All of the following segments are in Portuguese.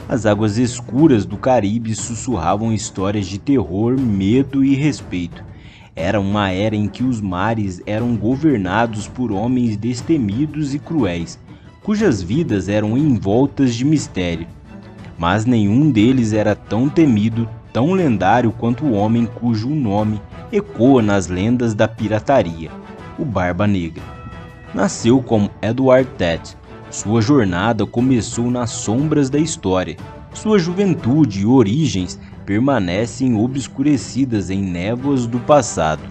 As águas escuras do Caribe sussurravam histórias de terror, medo e respeito. Era uma era em que os mares eram governados por homens destemidos e cruéis, cujas vidas eram envoltas de mistério. Mas nenhum deles era tão temido, tão lendário quanto o homem cujo nome ecoa nas lendas da pirataria, o Barba Negra. Nasceu como Edward Tett. Sua jornada começou nas sombras da história. Sua juventude e origens permanecem obscurecidas em névoas do passado.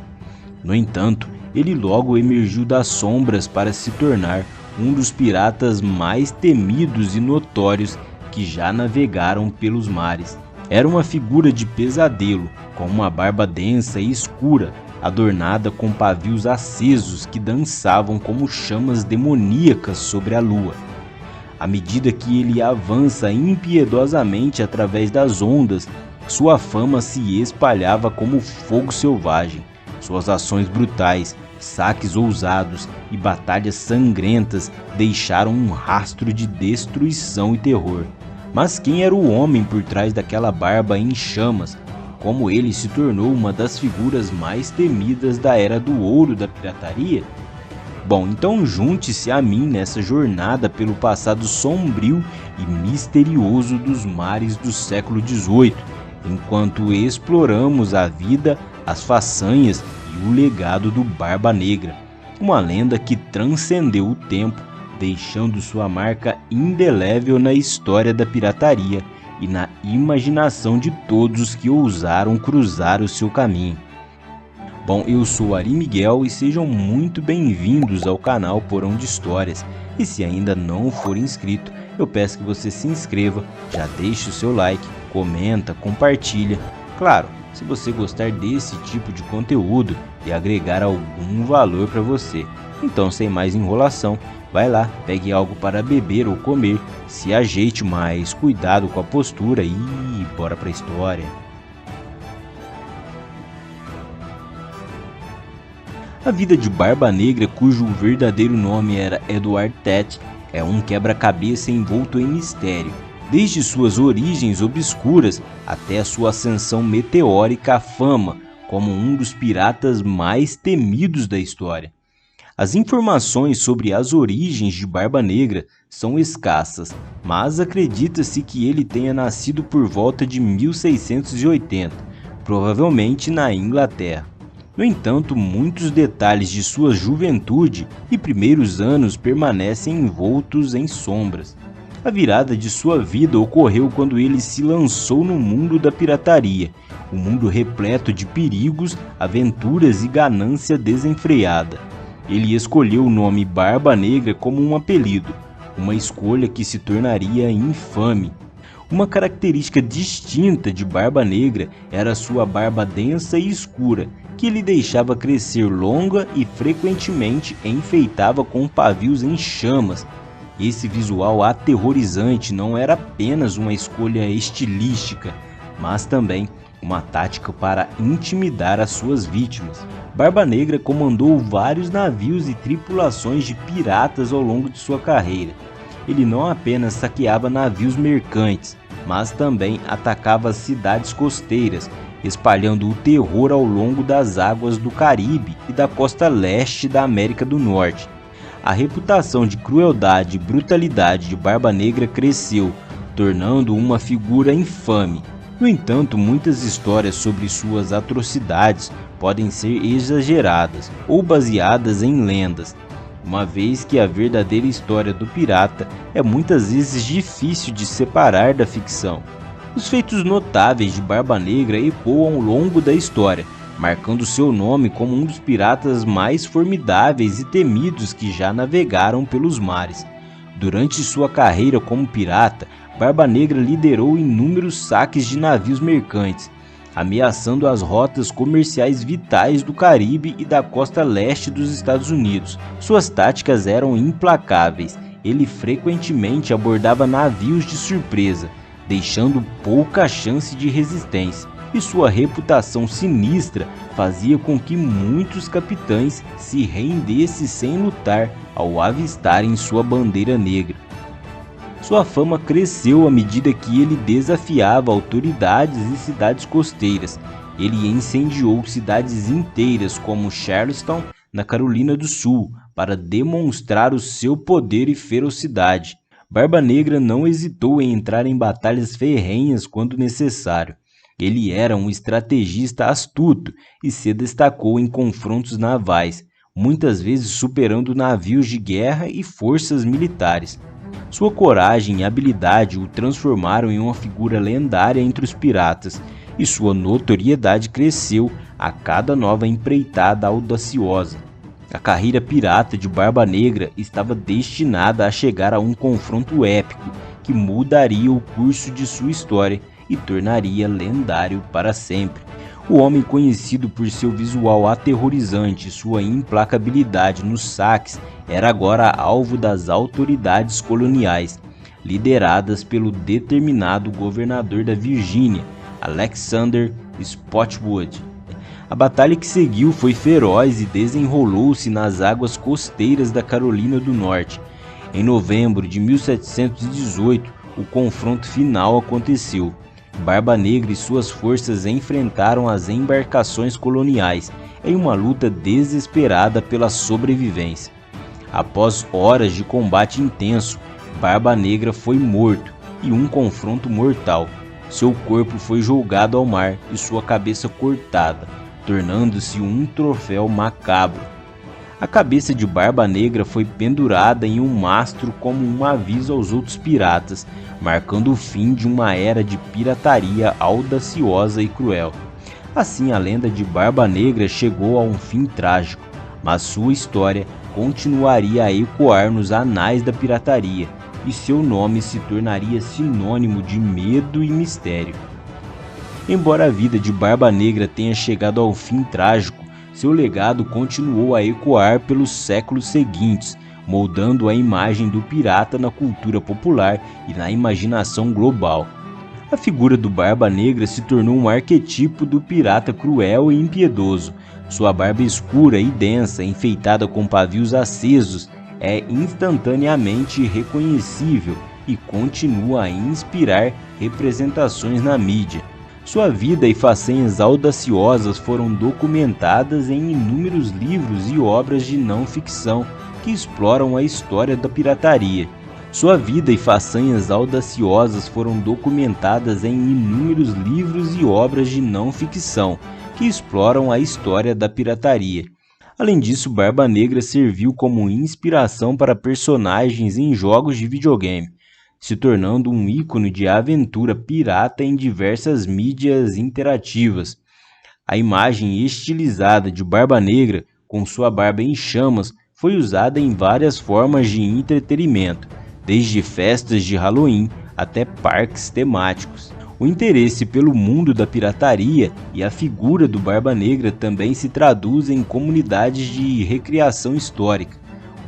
No entanto, ele logo emergiu das sombras para se tornar um dos piratas mais temidos e notórios que já navegaram pelos mares. Era uma figura de pesadelo, com uma barba densa e escura, adornada com pavios acesos que dançavam como chamas demoníacas sobre a lua. À medida que ele avança impiedosamente através das ondas, sua fama se espalhava como fogo selvagem. Suas ações brutais, saques ousados e batalhas sangrentas deixaram um rastro de destruição e terror. Mas quem era o homem por trás daquela barba em chamas? Como ele se tornou uma das figuras mais temidas da Era do Ouro da pirataria? Bom, então junte-se a mim nessa jornada pelo passado sombrio e misterioso dos mares do século XVIII, enquanto exploramos a vida, as façanhas e o legado do Barba Negra, uma lenda que transcendeu o tempo, deixando sua marca indelével na história da pirataria e na imaginação de todos que ousaram cruzar o seu caminho. Bom, eu sou Ari Miguel e sejam muito bem-vindos ao canal Porão de Histórias. E se ainda não for inscrito, eu peço que você se inscreva, já deixe o seu like, comenta, compartilha. Claro, se você gostar desse tipo de conteúdo e agregar algum valor para você. Então, sem mais enrolação, vai lá, pegue algo para beber ou comer, se ajeite, mas cuidado com a postura e bora pra história. A vida de Barba Negra, cujo verdadeiro nome era Edward Tett, é um quebra-cabeça envolto em mistério, desde suas origens obscuras até a sua ascensão meteórica à fama como um dos piratas mais temidos da história. As informações sobre as origens de Barba Negra são escassas, mas acredita-se que ele tenha nascido por volta de 1680, provavelmente na Inglaterra. No entanto, muitos detalhes de sua juventude e primeiros anos permanecem envoltos em sombras. A virada de sua vida ocorreu quando ele se lançou no mundo da pirataria, um mundo repleto de perigos, aventuras e ganância desenfreada. Ele escolheu o nome Barba Negra como um apelido, uma escolha que se tornaria infame. Uma característica distinta de Barba Negra era sua barba densa e escura, que lhe deixava crescer longa e frequentemente enfeitava com pavios em chamas. Esse visual aterrorizante não era apenas uma escolha estilística, mas também uma tática para intimidar as suas vítimas. Barba Negra comandou vários navios e tripulações de piratas ao longo de sua carreira. Ele não apenas saqueava navios mercantes, mas também atacava cidades costeiras, espalhando o terror ao longo das águas do Caribe e da costa leste da América do Norte. A reputação de crueldade e brutalidade de Barba Negra cresceu, tornando-o uma figura infame. No entanto, muitas histórias sobre suas atrocidades podem ser exageradas ou baseadas em lendas, uma vez que a verdadeira história do pirata é muitas vezes difícil de separar da ficção. Os feitos notáveis de Barba Negra ecoam ao longo da história, marcando seu nome como um dos piratas mais formidáveis e temidos que já navegaram pelos mares. Durante sua carreira como pirata, Barba Negra liderou inúmeros saques de navios mercantes, ameaçando as rotas comerciais vitais do Caribe e da costa leste dos Estados Unidos. Suas táticas eram implacáveis. Ele frequentemente abordava navios de surpresa, deixando pouca chance de resistência, e sua reputação sinistra fazia com que muitos capitães se rendessem sem lutar ao avistarem sua bandeira negra. Sua fama cresceu à medida que ele desafiava autoridades e cidades costeiras. Ele incendiou cidades inteiras como Charleston, na Carolina do Sul, para demonstrar o seu poder e ferocidade. Barba Negra não hesitou em entrar em batalhas ferrenhas quando necessário. Ele era um estrategista astuto e se destacou em confrontos navais, muitas vezes superando navios de guerra e forças militares. Sua coragem e habilidade o transformaram em uma figura lendária entre os piratas, e sua notoriedade cresceu a cada nova empreitada audaciosa. A carreira pirata de Barba Negra estava destinada a chegar a um confronto épico que mudaria o curso de sua história e tornaria lendário para sempre. O homem, conhecido por seu visual aterrorizante e sua implacabilidade nos saques, era agora alvo das autoridades coloniais, lideradas pelo determinado governador da Virgínia, Alexander Spotswood. A batalha que seguiu foi feroz e desenrolou-se nas águas costeiras da Carolina do Norte. Em novembro de 1718, o confronto final aconteceu. Barba Negra e suas forças enfrentaram as embarcações coloniais em uma luta desesperada pela sobrevivência. Após horas de combate intenso, Barba Negra foi morto e um confronto mortal. Seu corpo foi jogado ao mar e sua cabeça cortada, tornando-se um troféu macabro. A cabeça de Barba Negra foi pendurada em um mastro como um aviso aos outros piratas, marcando o fim de uma era de pirataria audaciosa e cruel. Assim, a lenda de Barba Negra chegou a um fim trágico, mas sua história continuaria a ecoar nos anais da pirataria, e seu nome se tornaria sinônimo de medo e mistério. Embora a vida de Barba Negra tenha chegado ao fim trágico, seu legado continuou a ecoar pelos séculos seguintes, moldando a imagem do pirata na cultura popular e na imaginação global. A figura do Barba Negra se tornou um arquetipo do pirata cruel e impiedoso. Sua barba escura e densa, enfeitada com pavios acesos, é instantaneamente reconhecível e continua a inspirar representações na mídia. Sua vida e façanhas audaciosas foram documentadas em inúmeros livros e obras de não-ficção que exploram a história da pirataria. Sua vida e façanhas audaciosas foram documentadas em inúmeros livros e obras de não-ficção que exploram a história da pirataria. Além disso, Barba Negra serviu como inspiração para personagens em jogos de videogame, se tornando um ícone de aventura pirata em diversas mídias interativas. A imagem estilizada de Barba Negra, com sua barba em chamas, foi usada em várias formas de entretenimento, desde festas de Halloween até parques temáticos. O interesse pelo mundo da pirataria e a figura do Barba Negra também se traduz em comunidades de recriação histórica,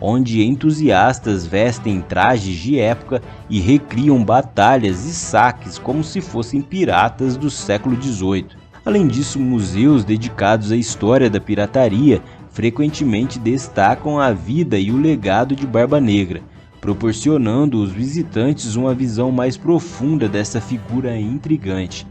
onde entusiastas vestem trajes de época e recriam batalhas e saques como se fossem piratas do século XVIII. Além disso, museus dedicados à história da pirataria frequentemente destacam a vida e o legado de Barba Negra, proporcionando aos visitantes uma visão mais profunda dessa figura intrigante.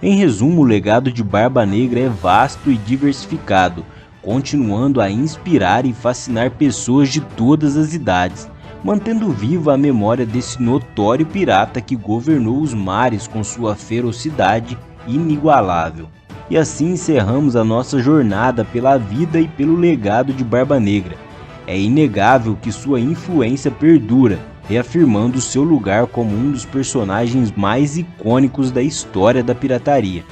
Em resumo, o legado de Barba Negra é vasto e diversificado, continuando a inspirar e fascinar pessoas de todas as idades, mantendo viva a memória desse notório pirata que governou os mares com sua ferocidade inigualável. E assim encerramos a nossa jornada pela vida e pelo legado de Barba Negra. É inegável que sua influência perdura, reafirmando seu lugar como um dos personagens mais icônicos da história da pirataria.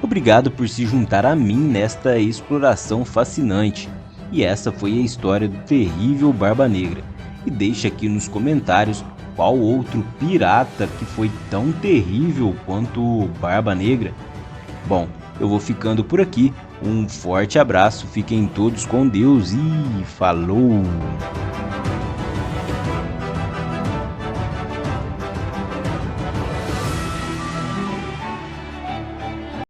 Obrigado por se juntar a mim nesta exploração fascinante. E essa foi a história do terrível Barba Negra. E deixe aqui nos comentários qual outro pirata que foi tão terrível quanto Barba Negra. Bom, eu vou ficando por aqui. Um forte abraço, fiquem todos com Deus e falou!